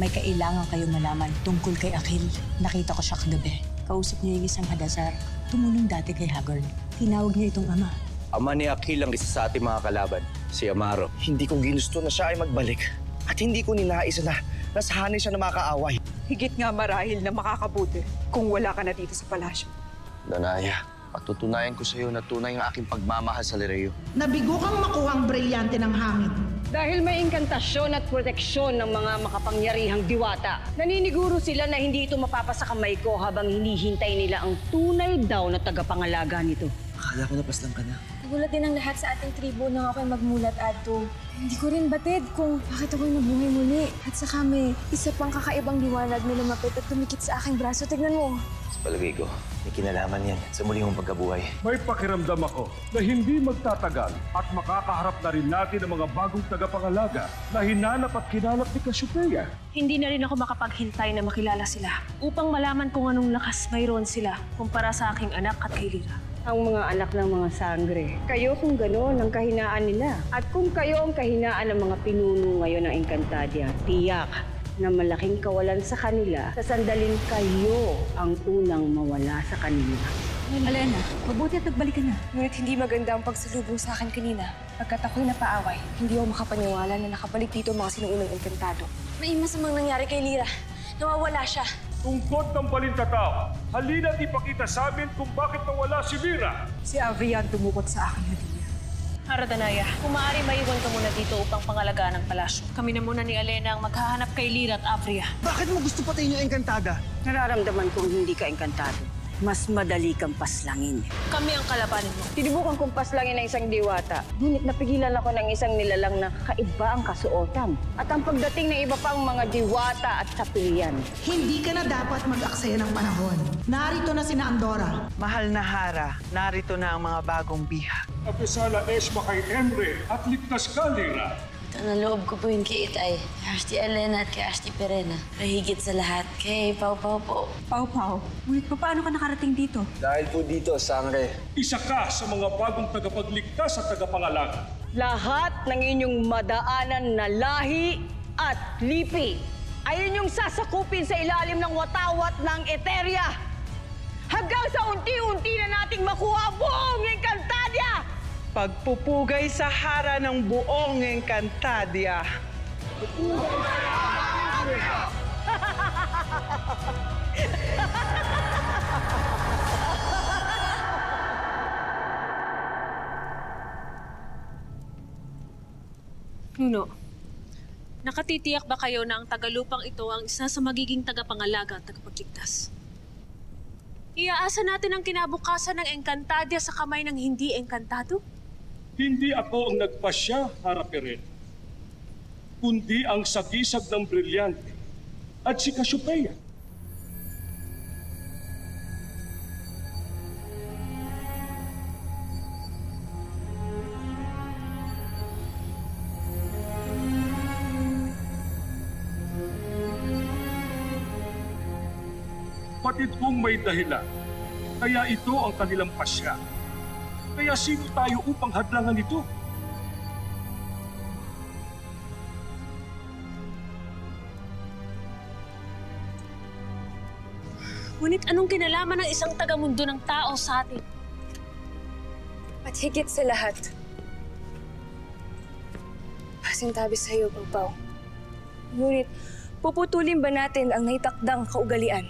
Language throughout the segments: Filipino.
May kailangan kayong malaman tungkol kay Akhil. Nakita ko siya kagabi. Kausap niya yung isang Hadazar. Tumulong dati kay Hagorn. Tinawag niya itong ama. Ama ni Akhil ang isa sa ating mga kalaban, si Amaro. Hindi ko ginusto na siya ay magbalik. At hindi ko ninais na nasahanay siya na makaaway. Higit nga marahil na makakabuti kung wala ka na dito sa palasyo. Danaya, patutunayan ko sa iyo na tunay ang aking pagmamahal sa Lireo. Nabigo kang makuha ang brilyante ng hangin. Dahil may inkantasyon at proteksyon ng mga makapangyarihang diwata, naniniguro sila na hindi ito mapapasa kamay ko habang hinihintay nila ang tunay daw na tagapangalaga nito. Akala ko napaslang ka na. Nagulat din ang lahat sa ating tribo nang ako'y magmulat, Adto. Hindi ko rin batid kung bakit ako'y nabuhay muli. At saka may isa pang kakaibang liwanag na lumapit at tumikit sa aking braso. Tignan mo. Sa palagay ko, may kinalaman yan sa muli mong pagkabuhay. May pakiramdam ako na hindi magtatagal at makakaharap na rin natin ang mga bagong tagapangalaga na hinanap at kinalap ni Cassiopeia. Hindi na rin ako makapaghintay na makilala sila upang malaman kung anong lakas mayroon sila kumpara sa aking anak at kay Lyra. Ang mga anak ng mga sangre. Kayo kung gano'n ang kahinaan nila. At kung kayo ang kahinaan ng mga pinuno ngayon ng Encantadia, tiyak na malaking kawalan sa kanila, sasandaling kayo ang unang mawala sa kanila. Alena, mabuti at nagbalik ka na. Ngunit hindi maganda ang pagsalubong sa akin kanina. Pagkat ako'y napaaway, hindi ako makapaniwala na nakabalik dito ang mga sinuunang engkantado. May masamang nangyari kay Lyra. Nawawala siya. Tungkod ng balintataw, halina't ipakita sa amin kung bakit nawala si Lyra. Si Avria ang tumukot sa aking hadiya. Hara Danaya, kung maaari maiwan ka muna dito upang pangalagaan ng palasyo. Kami na muna ni Alena ang maghahanap kay Lyra at Avria. Bakit mo gusto patayin yung engkantada? Nararamdaman kong hindi ka engkantado. Mas madali kang paslangin. Kami ang kalabanin mo. Sinubukan kong paslangin ng isang diwata. Ngunit napigilan ako ng isang nilalang na kaiba ang kasuotan. At ang pagdating ng iba pang mga diwata at sapilian. Hindi ka na dapat mag-aksaya ng panahon. Narito na sina Andorra. Mahal na Hara, narito na ang mga bagong bihag. Apisala Esma kay Emre at ligtas ka, Lyra. Ito na loob ko po yun kay Itay, kay Asti Alena at kay Asti Perena. Kahigit sa lahat, kay Pau Pau po. Pau Pau, ngunit paano ka nakarating dito? Dahil po dito, Sangre. Isa ka sa mga bagong tagapagligtas at tagapangalaga. Lahat ng inyong madaanan na lahi at lipi ay inyong sasakupin sa ilalim ng watawat ng Eteria. Hanggang sa unti-unti na nating makuha buong Encantadia! Pagpupugay sa Hara ng buong Encantadia. Nuno, nakatitiyak ba kayo na ang tagalupang ito ang isa sa magiging tagapangalaga at tagapagligtas? Iaasa natin ang kinabukasan ng Encantadia sa kamay ng hindi engkantado? Hindi ako ang nagpasya, Haraperen, kundi ang sagisag ng brilyante at si Cassiopeia. Batid kong may dahilan, kaya ito ang kanilang pasya. Kaya sino tayo upang hadlangan ito? Ngunit anong kinalaman ng isang tagamundo ng tao sa atin? At higit sa lahat, pasintabi sa iyo, Pau Pau. Ngunit puputulin ba natin ang naitakdang kaugalian?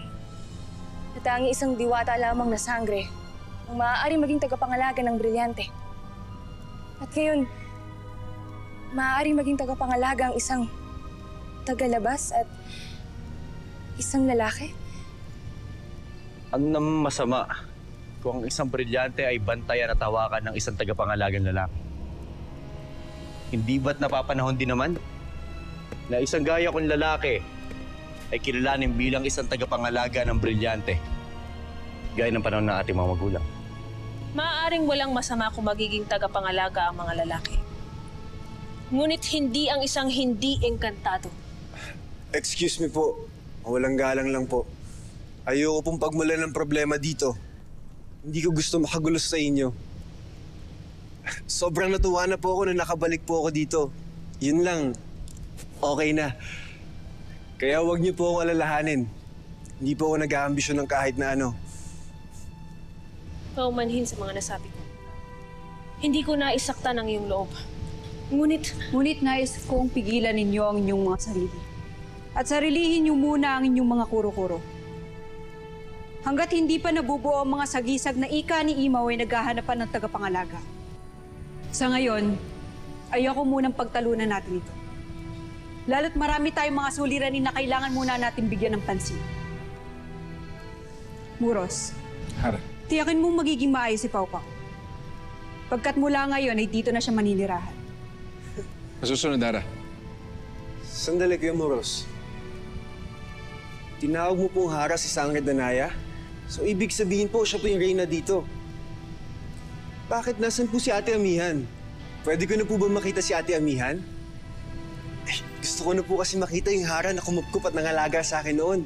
At ang isang diwata lamang na sangre ang maaaring maging tagapangalaga ng brilyante. At ngayon, maaaring maging tagapangalaga ang isang tagalabas at isang lalaki? Ano naman masama kung ang isang brilyante ay bantayan at hawakan ng isang tagapangalagang lalaki? Hindi ba't napapanahon din naman na isang gaya kong lalaki ay kilalanin bilang isang tagapangalaga ng brilyante, gaya ng panahon ng ating mga magulang? Maaaring walang masama kung magiging tagapangalaga ang mga lalaki. Ngunit hindi ang isang hindi engkantado. Excuse me po. Walang galang lang po. Ayoko pong pagmulan ng problema dito. Hindi ko gusto makagulo sa inyo. Sobrang natuwa na po ako na nakabalik po ako dito. Yun lang. Okay na. Kaya huwag niyo po akong alalahanin. Hindi po ako nag-aambisyon ng kahit na ano. Paumanhin sa mga nasabi ko. Hindi ko naisaktan ang iyong loob. Ngunit nais kong pigilan ninyo ang inyong mga sarili. At sarilihin niyo muna ang inyong mga kuro-kuro. Hanggat hindi pa nabubuo ang mga sagisag na ika ni Imaw ay naghahanapan ng tagapangalaga. Sa ngayon, ayoko munang pagtalunan natin ito. Lalo't marami tayong mga suliranin na kailangan muna natin bigyan ng pansin. Muros, Hara. tiyakin mong magiging maayos si Pau Pau. Pagkat mula ngayon ay dito na siya maninirahan. Masusunod, Hara. Sandali kayo, Moros. Tinawag mo pong Hara si Sangre Danaya? So ibig sabihin po, siya po yung reyna dito. Bakit nasan po si Ate Amihan? Pwede ko na po ba makita si Ate Amihan? Gusto ko na po kasi makita yung Hara na kumupkup at nangalaga sa akin noon.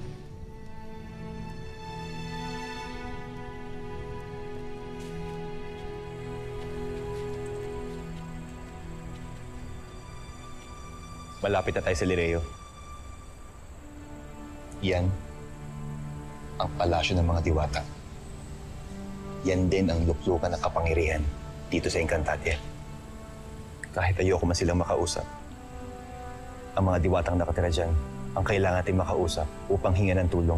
Malapit na tayo sa Lireo. Yan ang palasyo ng mga diwata. Yan din ang luklukan ng kapangyarihan dito sa Encantadia. Kahit ayoko man silang makausap, ang mga diwatang nakatira dyan ang kailangan natin makausap upang hinga ng tulong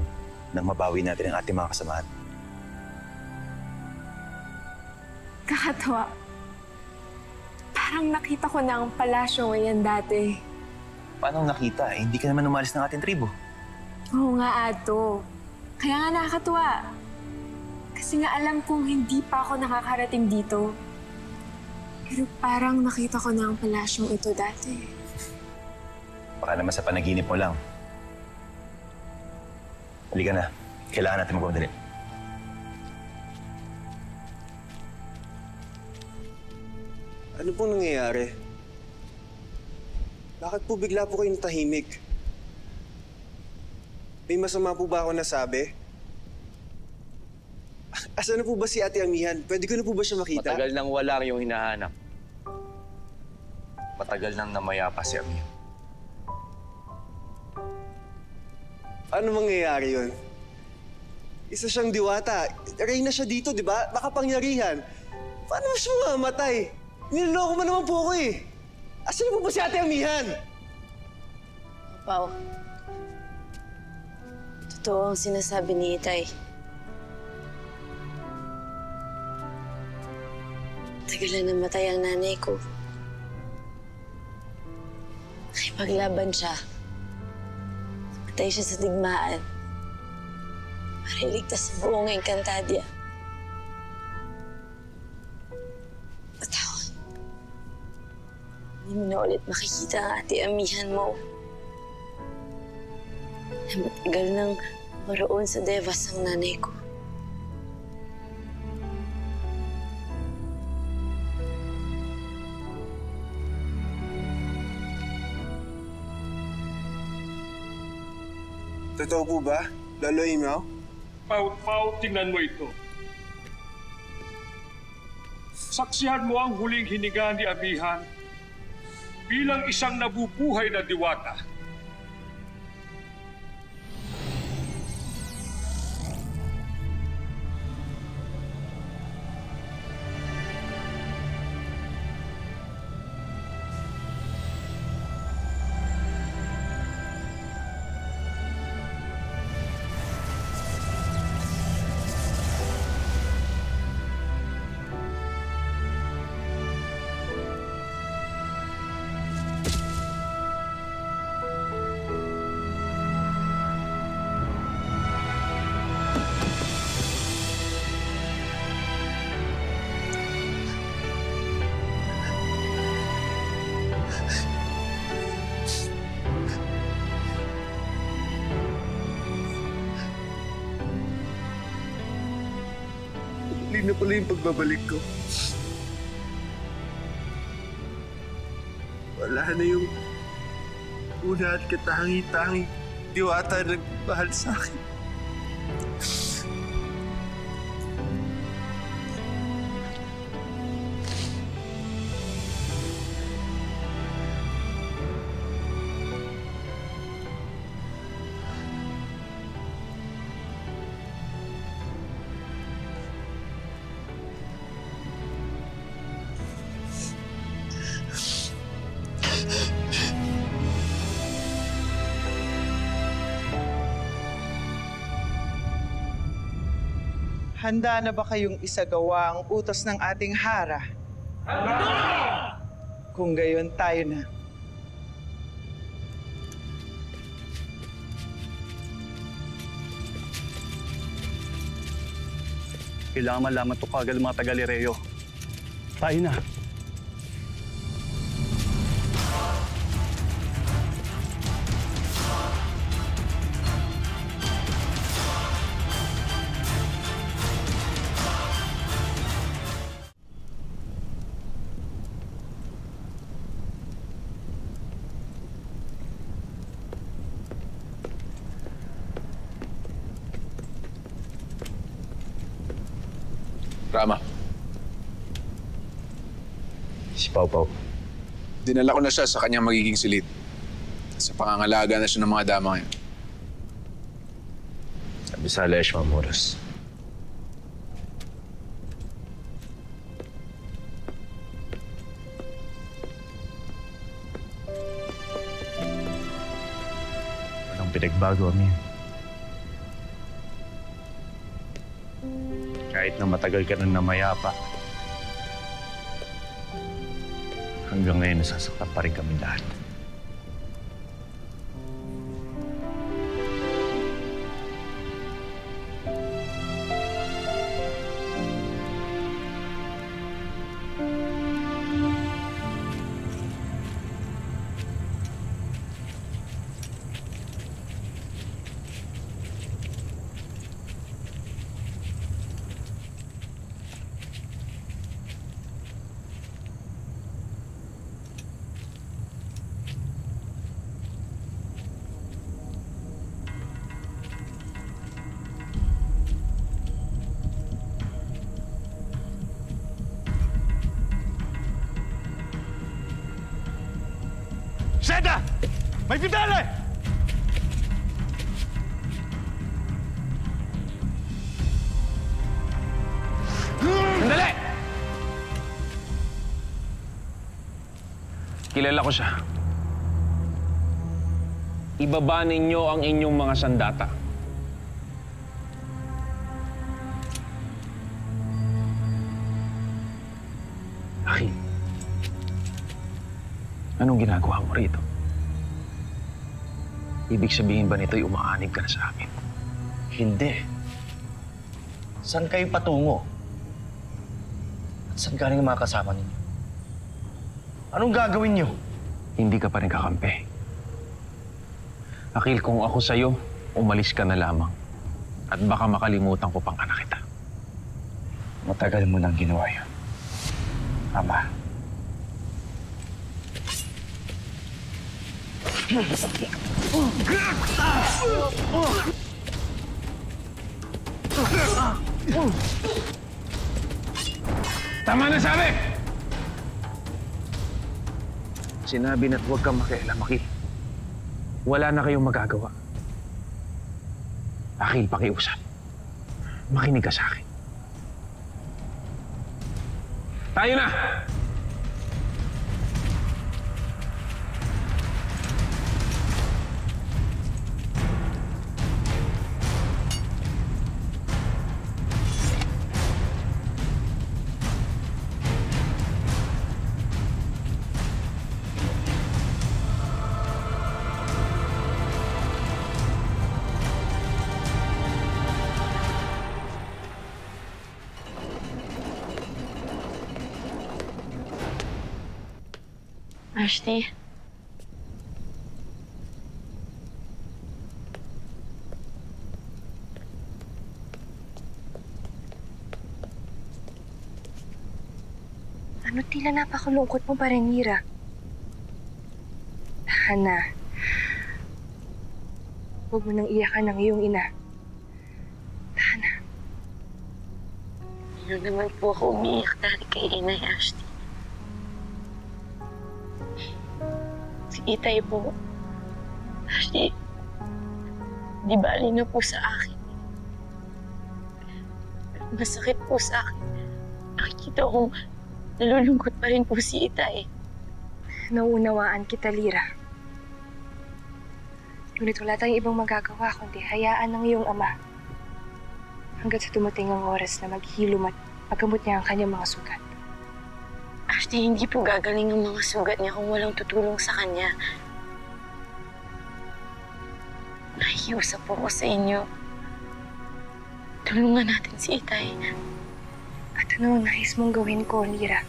nang mabawi natin ang ating mga kasamahan. Kakatawa. Parang nakita ko na ang palasyo ngayon dati. Paano nakita? Hindi ka naman umalis ng ating tribo. Oo nga, Ato. Kaya nga nakakatuwa. Kasi nga alam kong hindi pa ako nakakarating dito. Pero parang nakita ko na ang palasyong ito dati. Baka naman sa panaginip mo lang. Halika na. Kailangan natin magmamadali. Ano pong nangyayari? Bakit po bigla po kayo natahimik? May masama po ba ako nasabi? Asa na po ba si Ate Amihan? Pwede ko na po ba siya makita? Matagal nang wala yung hinahanap. Matagal nang namayapa si Amihan. Ano mangyayari yun? Isa siyang diwata. Reyna siya dito, di ba? Makapangyarihan. Paano siya mamatay? Niloloko mo naman po ako eh. Asan na po ba si Ate Amihan? Pau. Totoo ang sinasabi ni Itay. Tagal na namatay ang nanay ko. Nakipaglaban siya. Namatay siya sa digmaan. Para iligtas sa buong Encantadia. Patawad. Hindi mo na ulit makikita ang Ate Amihan mo. Na matagal nang maroon sa Devas ang nanay ko. Totoo po ba, Lolo Imaw? Pau, tingnan mo ito. Saksihan mo ang huling hininga ni Amihan bilang isang nabubuhay na diwata. Hindi na pala yung pagbabalik ko. Wala na yung una at katangi-tangi diwata na nagmahal sa akin. Handa na ba kayong isagawa ang utos ng ating hara? Handa! Kung gayon, tayo na. Kailangan malaman to kagad mga taga-Lireo. Tayo na. Rama, Si Pau Pau. dinala ko na siya sa kanyang magiging silid. Sa pangangalaga na siya ng mga dama ngayon. Sabi sa Alesh Mamuras. Walang pinagbago, Amin. Kahit na matagal ka na namayapa, hanggang ngayon nasasaktan pa rin kami lahat. Seda! May pidala! Sandali! Kilala ko siya. Ibaba ninyo ang inyong mga sandata. Akil, anong ginagawa mo rito? Ibig sabihin ba nito'y umaanib ka na sa amin? Hindi. Saan kayo patungo? At saan galing ang mga kasama ninyo? Anong gagawin niyo? Hindi ka pa rin kakampi. Akil, kung ako sa'yo, umalis ka na lamang. At baka makalimutan ko pang anak kita. Matagal mo nang ginawa yun, Ama. Tama na sabi! Sinabi na't huwag kang makialam, Akil. Wala na kayong magagawa. Akil, pakiusap. Makinig ka sa akin. Tayo na! Ashley? Ano tila napakalungkot mo pa rin, Mira? Tahan na. Huwag mo nang iyakan ng iyong ina. Tahan na. Ano naman po ako umiiyak dahil kay Inay Ashley? Si Itay po. Ashley, di bali na po sa akin. Masakit po sa akin. Nakikita kong nalulungkot pa rin po si Itay. Nauunawaan kita, Lira. Ngunit wala tayong ibang magagawa kundi hayaan ng iyong ama. hanggat sa dumating ang oras na maghilom at paggamot niya ang kanyang mga sugat. Ashley, hindi po gagaling ang mga sugat niya kung walang tutulong sa kanya. Nahiusap po ko sa inyo. Tulungan natin si Itay. At ano ang nais mong gawin ko, Lira?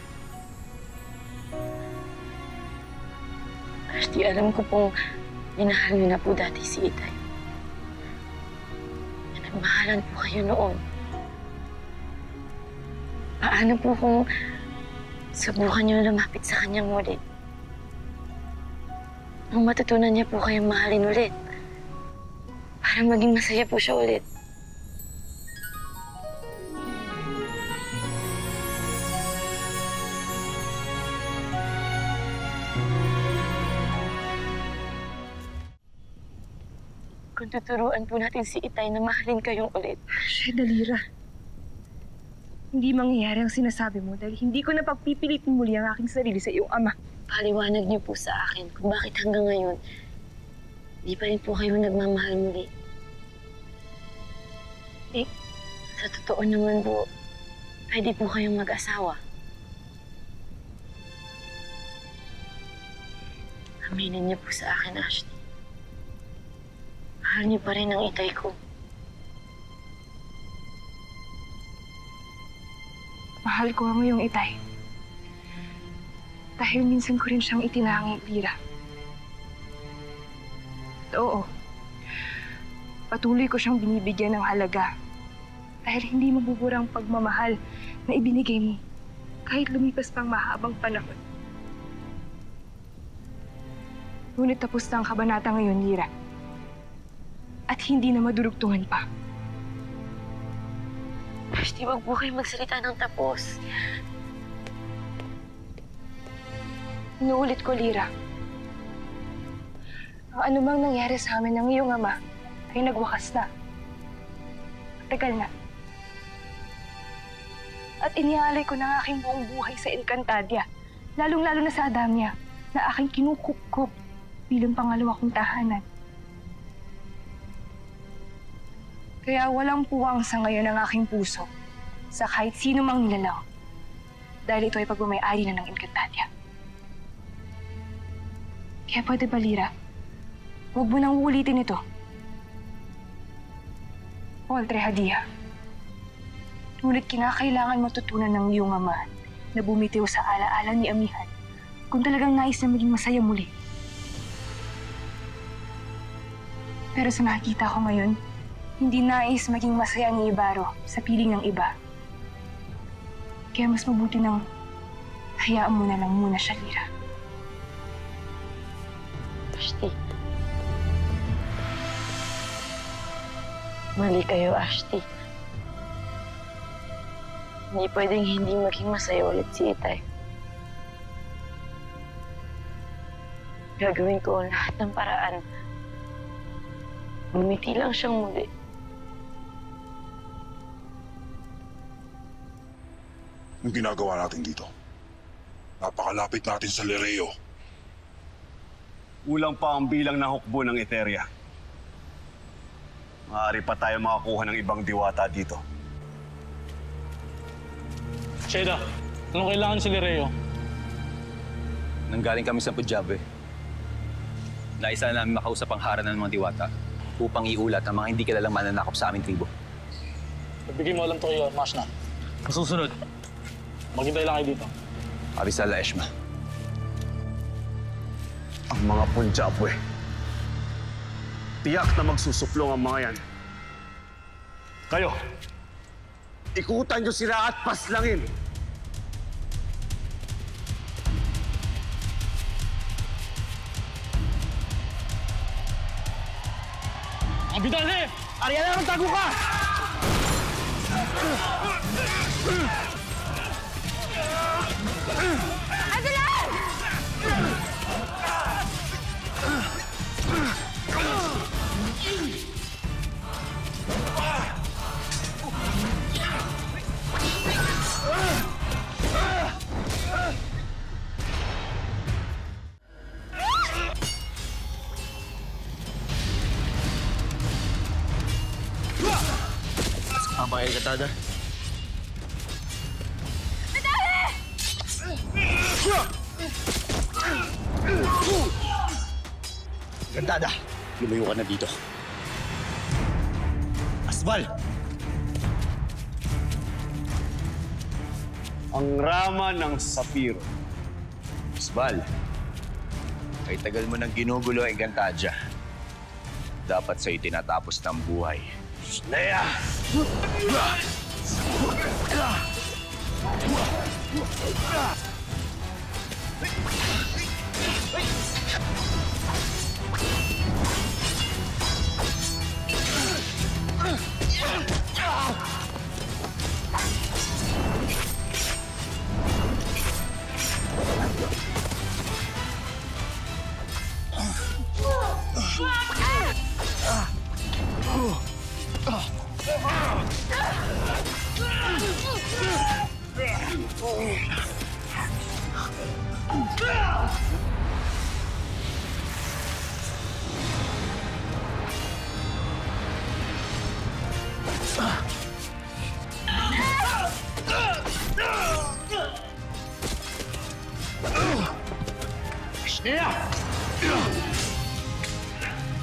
Ashley, alam ko pong minahal niyo na po dati si Itay. Nagmahalan po kayo noon. Paano po kung subukan niyo lumapit sa kanya muli? Nung matutunan niya po kayong mahalin ulit. Para maging masaya po siya ulit. Kung tuturuan po natin si Itay na mahalin kayong ulit. Sheda, Lira. Hindi mangyayari ang sinasabi mo dahil hindi ko na pagpipilitin muli ang aking sarili sa iyong ama. Paliwanag niyo po sa akin kung bakit hanggang ngayon di pa rin po kayo nagmamahal muli. Eh, sa totoo naman po, pwede po kayong mag-asawa. Aminin niyo po sa akin, Ashley. Mahal niyo pa rin ang Itay ko. Mahal ko ang iyong Itay. Dahil minsan ko rin siyang itinangi, Lira. At oo, patuloy ko siyang binibigyan ng halaga. Dahil hindi mabubura ang pagmamahal na ibinigay mo kahit lumipas pang mahabang panahon. Ngunit tapos na ang kabanata ngayon, Lira. At hindi na madurugtungan pa. Ashley, wag po kayo magsalita ng tapos. Inuulit ko, Lira. Ang anumang nangyari sa amin ng iyong ama ay nagwakas na. Matagal na. At inialay ko na ang aking buong buhay sa Encantadia, lalong-lalo na sa Adamnia, na aking kinukup-kup bilang pangalawa kong tahanan. Kaya walang puwang sa ngayon ang aking puso sa kahit sino mang nilalang dahil ito ay pagmamayari na ng Encantadia. Kaya pwede ba, Lira? Huwag mo nang uulitin ito. Paul Trejadilla. Ngunit kinakailangan matutunan ng iyong ama na bumitiw sa alaala ni Amihan kung talagang nais na maging masaya muli. Pero sa nakikita ko ngayon, hindi nais maging masaya ni Ibarro sa piling ng iba. Kaya mas mabuti nang hayaan mo na lang muna siya, Lira. Ashley. Mali kayo, Ashley. Hindi pwedeng hindi maging masaya ulit si Itay. Gagawin ko ang lahat ng paraan. Bumiti lang siyang muli. Anong ginagawa natin dito? Napakalapit natin sa Lereo. Kulang pa ang bilang na hukbo ng Eteria. Maaari pa tayo makakuha ng ibang diwata dito. Sheda, anong kailangan si Lereo? Nanggaling kami sa Punjab eh. Naisa na namin makausap ang haranan ng mga diwata upang iulat ang mga hindi kilalang mananakop sa aming tribo. Ibigay mo alam to kayo, Masna. Ang susunod, maghintay lang kayo dito. Arisala Eshma. Ang mga Punjabwe. Tiyak na magsusuplong ang mga yan. Kayo, ikutan nyo sila at paslangin. Abidane! Ariana, magtago ka! Adelan! Abang Encantada. Encantada, lumayo ka na dito. Asbal! Ang rama ng sapiro. Asbal, kay tagal mo nang ginugulo ang Encantadia. Dapat sa'yo tinatapos ng buhay. Leia!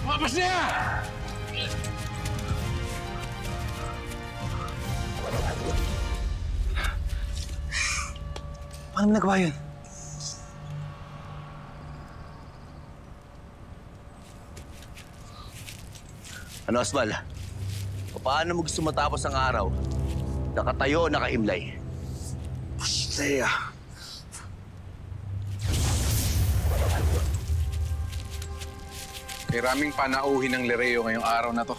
Lumabas niya! Paano mo nagawa yun? Ano, Asbal? Paano mo gusto matapos ang araw? Nakatayo o nakahimlay? Leia. Kay Raming panauhin ng Lireo ngayong araw na to.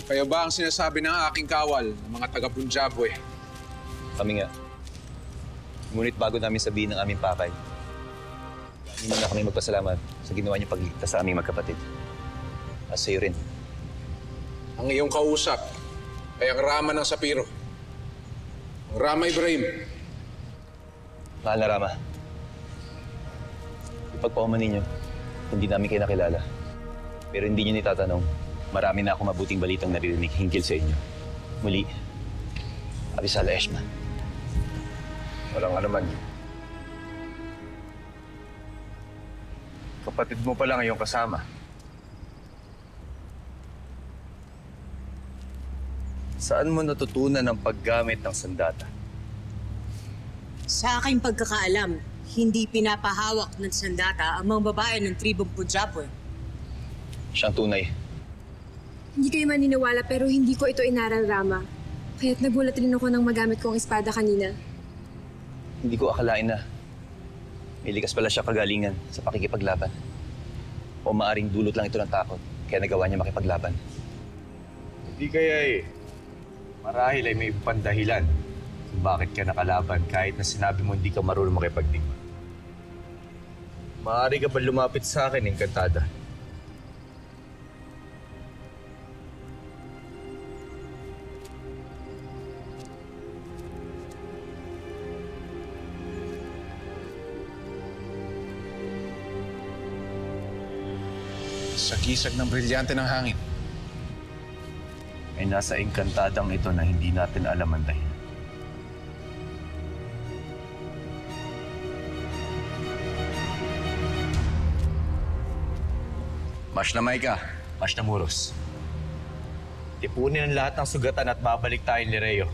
Kaya ba ang sinasabi ng aking kawal ng mga taga-Punjabwe? Kami nga. Ngunit bago namin sabihin ng aming pakay, hindi muna kami magpasalamat sa ginawa niyong pagligtas sa aming magkapatid. At sa'yo rin. Ang iyong kausap ay ang Rama ng Sapiro. Ang Rama Ibrahim. Mahal na Rama. Ipagpauman ninyo, hindi namin kayo nakilala. Pero hindi niyo nitatanong, marami na akong mabuting balitang naririnig hinggil sa inyo. Muli, Abisala Eshma. Walang anuman. Kapatid mo pa lang iyong kasama. Saan mo natutunan ang paggamit ng sandata? Sa aking pagkakaalam, hindi pinapahawak ng sandata ang mga babae ng tribong Punjabwe. Siyang tunay. Hindi kayo maniniwala pero hindi ko ito inaral, Rama. Kaya't nagulat rin ako nang magamit ko ang espada kanina. Hindi ko akalain na may likas pala siya kagalingan sa pakikipaglaban. O maaring dulot lang ito ng takot, kaya nagawa niya makipaglaban. Hindi kaya eh. Marahil ay may ibang dahilan kung bakit ka nakalaban kahit na sinabi mo hindi ka marunong makipagdigma. Maaari ka ba lumapit sa akin, Encantada? Sa gisag ng brilyante ng hangin. Ay nasa Encantadang ito na hindi natin alam ang dahilan. Mas na Maika, Mas na Muros. Tipunin ang lahat ng sugatan at babalik tayo ni Lireo.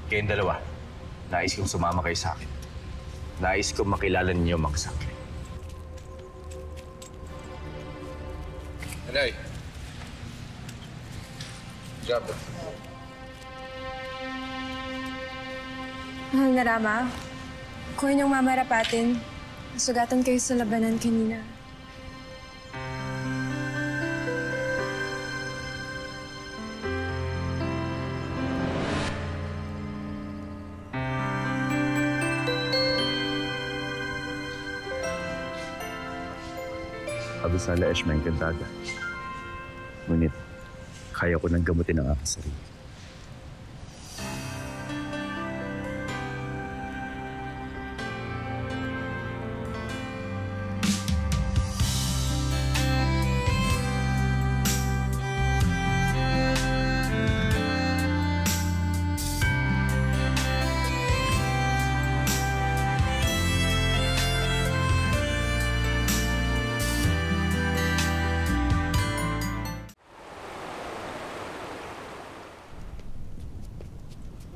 Kayong dalawa, nais kong sumama kayo sa akin. Nais kong makilala ninyo mga sakli. Alay. Jabo. Mahal na Rama, kung inyong mamarapatin, nasugatan kayo sa labanan kanina. Abisala Eshma Encantada. Ngunit, kaya ko nang gamutin ang aking sarili.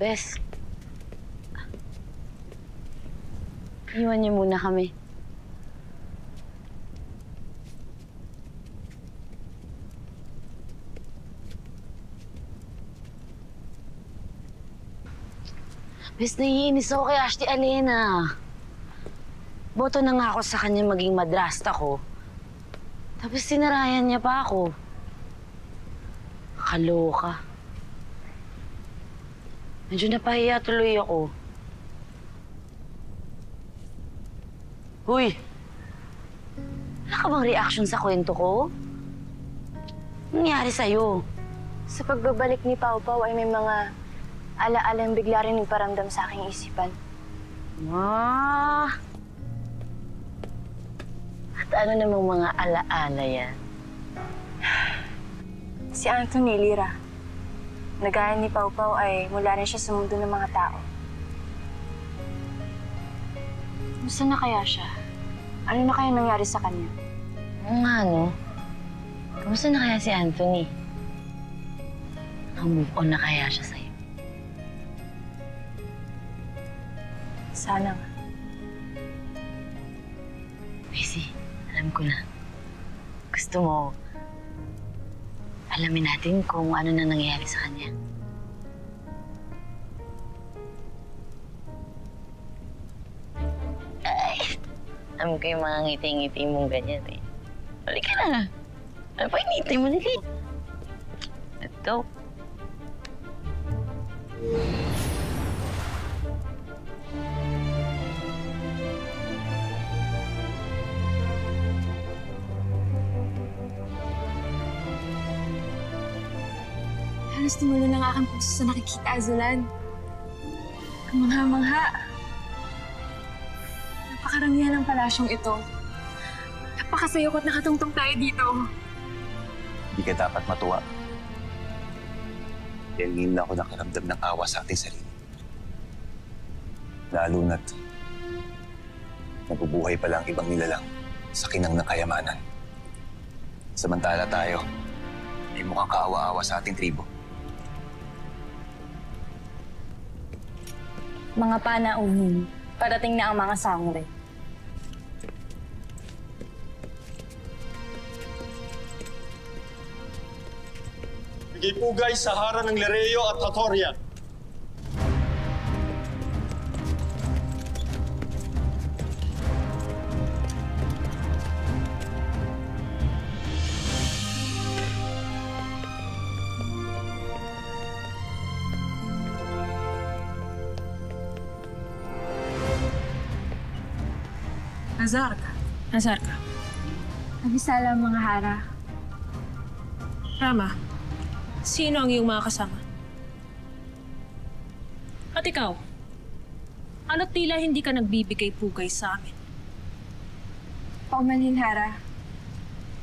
Bes, iwan niyo muna kami. Bes, naiinis ako kay Ashley Alena. Boto na nga ako sa kanya maging madrasta ko. Tapos sinarayan niya pa ako. Kaloka. Medyo napahiya tuloy ako. Huy! Wala ka bang reaction sa kwento ko? Anong nangyari sa'yo? Sa pagbabalik ni Pau Pau ay may mga alaalang bigla rin nagparamdam sa aking isipan. Ah! At ano namang mga alaala yan? Si Anthony Lira. Nagaya ni Pau Pau ay mula rin siya sa mundo ng mga tao. Gusto na kaya siya? Ano na kaya nangyari sa kanya? Oo nga, no? Kamusta na kaya si Anthony? Move on na kaya siya sa'yo? Sana nga. Busy, alam ko na. Gusto mo, alamin natin kung ano na nangyayari sa kanya. Ay, alam ko yung mga ngiti-ngiti mong ganyan eh. Halika na. Ano pa initay mo nila? Let's go. Halos tumulo ng aking puso sa nakikita, Azulan. Ang mangha-mangha. Napakaramihan ng palasyong ito. Napakasaya ko't nakatungtong tayo dito. Hindi ka dapat matuwa. Dahil ngayon na ako nakaramdam ng awa sa ating sarili. Lalo na't nabubuhay pa lang ibang nilalang sa kinang ng kayamanan. Samantala tayo, may mukhang kaawa-awa sa ating tribo. Mga panauhin, parating na ang mga sangre. Bigay pugay sa hara ng Lereo at Hatoria. Nazar ka. Abisala ang mga hara. Rama, sino ang iyong mga kasama? At ikaw, ano't tila hindi ka nagbibigay pugay sa amin? Paumanhin, Hara.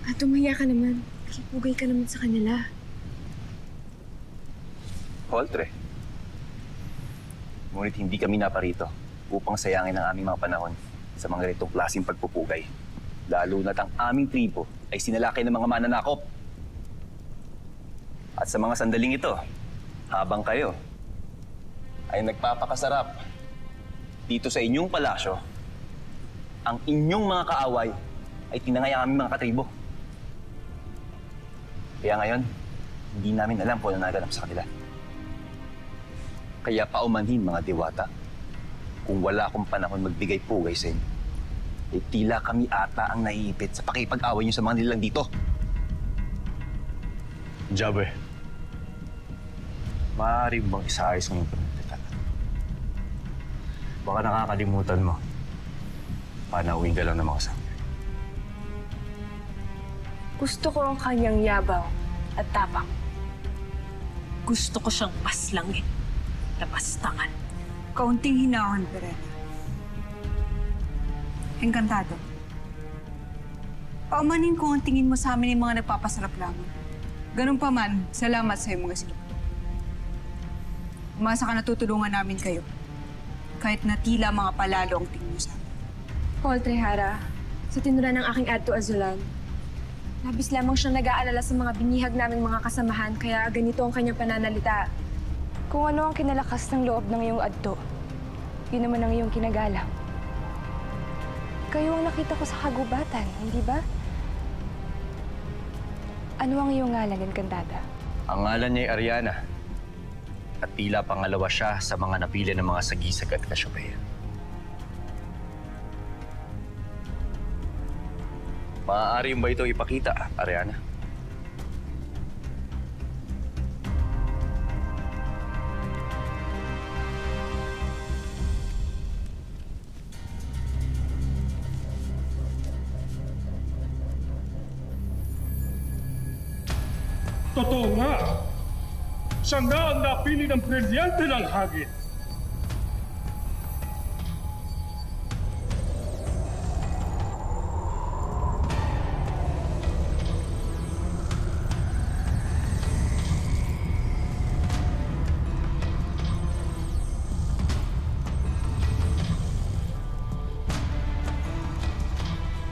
At umaya ka naman. Nakipugay ka naman sa kanila. Holtre. Ngunit hindi kami naparito upang sayangin ang aming mga panahon sa mga ganitong klaseng pagpupugay. Lalo na't ang aming tribo ay sinalakay ng mga mananakop. At sa mga sandaling ito, habang kayo ay nagpapakasarap dito sa inyong palasyo, ang inyong mga kaaway ay tinangay ang aming mga katribo. Kaya ngayon, hindi namin alam kung ano naganap sa kanila. Kaya paumanhin mga diwata, kung wala akong panahon magbigay pugay sa inyo, eh tila kami ata ang naiipit sa pakipag-away niyo sa mga nilang dito. Jabe, maaari bang isaayos ng pagkakita? Baka nakakalimutan mo. Panauhin ka lang ng mga sangre. Gusto ko ang kanyang yabaw at tapang. Gusto ko siyang paslangin. Lapastangan. Kaunting hinahon, Perena. Engkantado. Paumanin ko ang tingin mo sa amin yung mga nagpapasarap lamang. Ganun pa man, salamat sa iyong mga silog. Umasa ka na tutulungan namin kayo. Kahit na tila mga palalo ang tingin mo sa amin. Holtre, Hara. Sa tinura ng aking Adto Azulan, labis lamang siyang nag-aalala sa mga binihag naming mga kasamahan, kaya ganito ang kanyang pananalita. Kung ano ang kinalakas ng loob ng iyong adto, yun naman ang iyong kinagalang. Kayo ang nakita ko sa kagubatan, hindi ba? Ano ang iyong ngalan, Encantada? Ang ngalan niya ay Ariana. At tila pangalawa siya sa mga napili ng mga sagisag at Cassiopeia. Maaari ba ito ipakita, Ariana? Totoo nga. Siya nga ang napili ng brilyante ng hangin.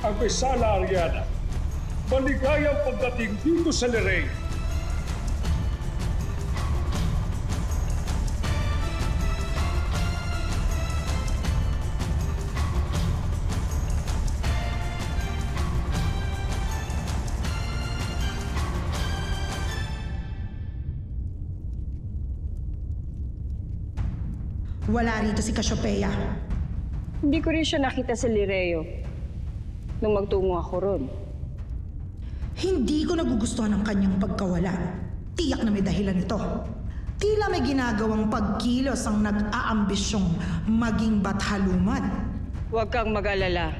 Ang Besala Ariana, maligayang pagdating dito sa Lorraine. Wala rito si Cassiopeia. Hindi ko rin siya nakita sa Lireo nung magtungo ako ron. Hindi ko nagugustuhan ang kanyang pagkawala. Tiyak na may dahilan ito. Tila may ginagawang pagkilos ang nag-aambisyong maging bathaluman. Huwag kang mag-alala.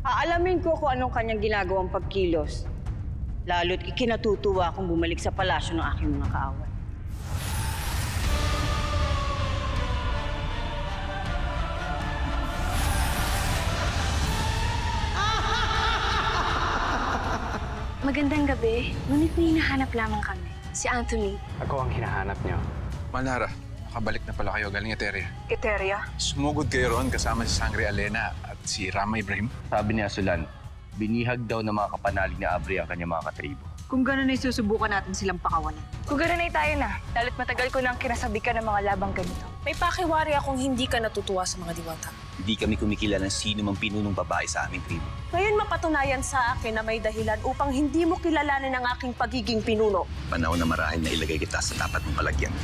Aalamin ko kung anong kanyang ginagawang pagkilos. Lalo't ikinatutuwa akong bumalik sa palasyo ng aking mga kaaway. Magandang gabi. Ngunit may hinahanap lamang kami. Si Anthony. Ako ang hinahanap niyo. Manara, nakabalik na pala kayo galing Eteria. Eteria? Sumugod kayo roon kasama si Sangre Alena at si Rama Ibrahim. Sabi ni Asulan, binihag daw ng mga kapanalig na Abri ang kanyang mga katribo. Kung gano'n ay susubukan natin silang pakawalan. Kung gano'n ay tayo na. Lalo't matagal ko nang kinasabikan ng mga labang ganito. May pakiwari akong hindi ka natutuwa sa mga diwata. Hindi kami kumikilala ng sino mang pinunong babae sa aming tribo. Ngayon mapatunayan sa akin na may dahilan upang hindi mo kilalanin ang aking pagiging pinuno. Panahon na marahil na ilagay kita sa dapat mong palagyan.